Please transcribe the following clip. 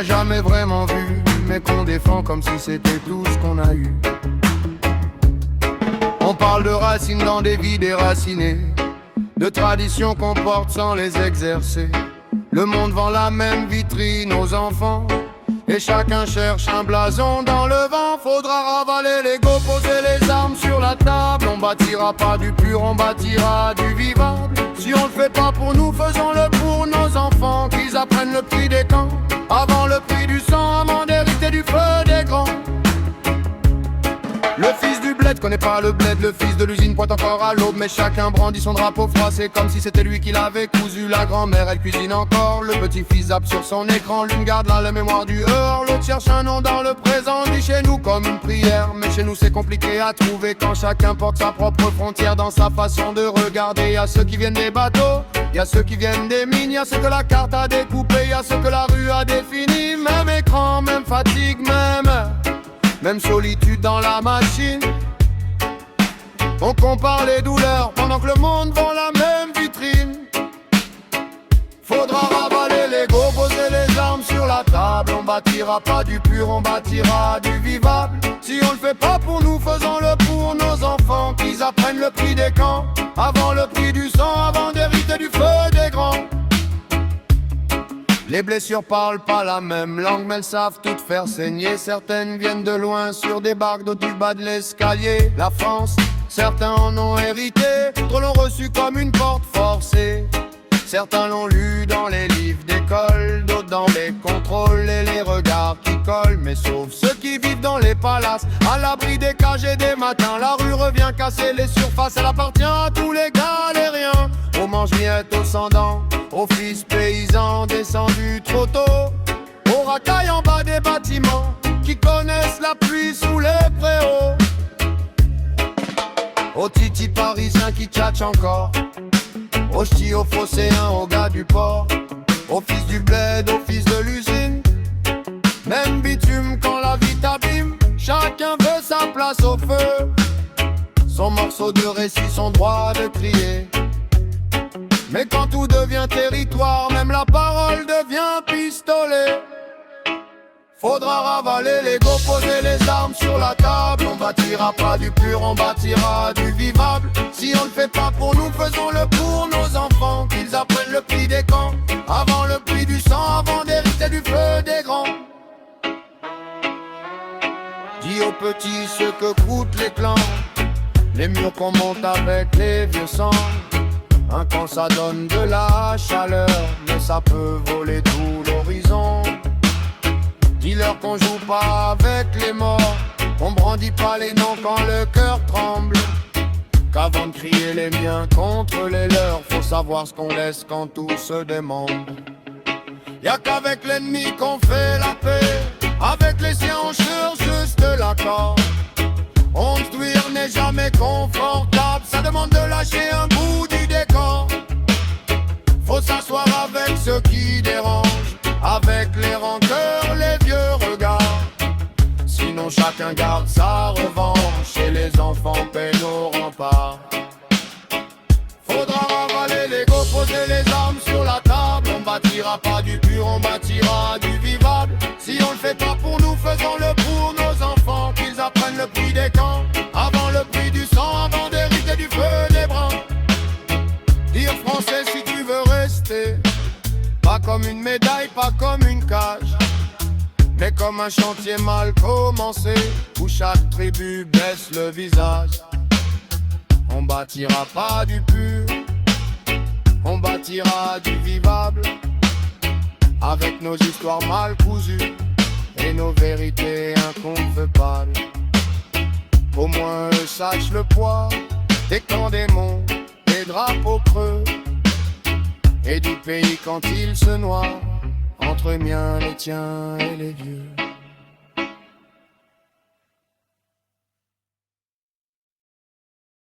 jamais vraiment vu, mais qu'on défend comme si c'était tout ce qu'on a eu. On parle de racines dans des vies déracinées, de traditions qu'on porte sans les exercer. Le monde vend la même vitrine aux enfants, et chacun cherche un blason dans le vent. Faudra ravaler l'ego, poser les armes sur la table. On bâtira pas du pur, on bâtira du vivable. Si on le fait pas pour nous, faisons-le pour nos enfants, qu'ils apprennent le prix des camps avant le prix du sang, avant d'hériter du feu des grands. Le fils du bled connaît pas le bled, le fils de l'usine pointe encore à l'aube. Mais chacun brandit son drapeau froissé comme si c'était lui qui l'avait cousu. La grand-mère elle cuisine encore, le petit-fils zappe sur son écran. L'une garde la mémoire du heurt, l'autre cherche un nom dans le présent. Dit chez nous comme une prière, mais chez nous c'est compliqué à trouver, quand chacun porte sa propre frontière dans sa façon de regarder. Y'a ceux qui viennent des bateaux, y'a ceux qui viennent des mines, y'a ceux que la carte a découpé, y'a ceux que la rue a défini. Même écran, même fatigue, même solitude dans la machine. On compare les douleurs pendant que le monde vend la même vitrine. Faudra ravaler l'ego, poser les armes sur la table. On bâtira pas du pur, on bâtira du vivable. Si on le fait pas pour nous, faisons-le pour nos enfants, qu'ils apprennent le prix des camps avant le prix du sang, avant d'hériter du feu des grands. Les blessures parlent pas la même langue, mais elles savent toutes faire saigner. Certaines viennent de loin sur des barques d'eau du bas de l'escalier. La France, certains en ont hérité, d'autres l'ont reçu comme une porte forcée. Certains l'ont lu dans les livres d'école, d'autres dans les contrôles et les regards qui collent. Mais sauf ceux qui vivent dans les palaces, à l'abri des cages et des matins. La rue revient casser les surfaces, elle appartient à tous les galériens. Aux mange-miettes, aux sans-dents, aux fils paysans descendus trop tôt, aux racailles en bas des bâtiments qui connaissent la pluie sous les préaux, aux titis parisiens qui tchatchent encore, aux ch'tis, aux phocéens, aux gars du port, aux fils du bled, aux fils de l'usine. Même bitume quand la vie t'abîme, chacun veut sa place au feu, son morceau de récit, son droit de crier. Mais quand tout devient territoire, même la parole devient pistolet. Faudra ravaler l'ego, poser les armes sur la table. On bâtira pas du pur, on bâtira du vivable. Si on le fait pas pour nous, faisons-le pour nos enfants, qu'ils apprennent le prix des camps avant le prix du sang, avant d'hériter du feu des grands. Dis aux petits ce que coûtent les clans, les murs qu'on monte avec les vieux sangs. Un camp ça donne de la chaleur, mais ça peut voler tout l'horizon. Dis-leur qu'on joue pas avec les morts, on brandit pas les noms quand le cœur tremble, qu'avant de crier les miens contre les leurs, faut savoir ce qu'on laisse quand tout se démembre. Y'a qu'avec l'ennemi qu'on fait la paix, avec les siens on cherche juste l'accord. On se n'est jamais confortable, ça demande de lâcher un bout du décor. Faut s'asseoir avec ceux qui dérangent, avec les rancœurs, les vieux regards. Sinon chacun garde sa revanche et les enfants paient nos remparts. Faudra ravaler l'ego, poser les armes sur la table. On bâtira pas du pur, on bâtira du vivable. Si on le fait pas pour nous, faisons-le pour nos enfants, qu'ils apprennent le prix des camps avant le prix du sang, avant d'hériter du feu des bras. Dire français si tu veux rester, pas comme une médaille, pas comme une cage, mais comme un chantier mal commencé, où chaque tribu baisse le visage. On bâtira pas du pur, on bâtira du vivable, avec nos histoires mal cousues et nos vérités inconfaisables. Au moins eux sachent le poids des camps démons, des drapeaux creux, et du pays quand il se noie entre miens, les tiens et les vieux.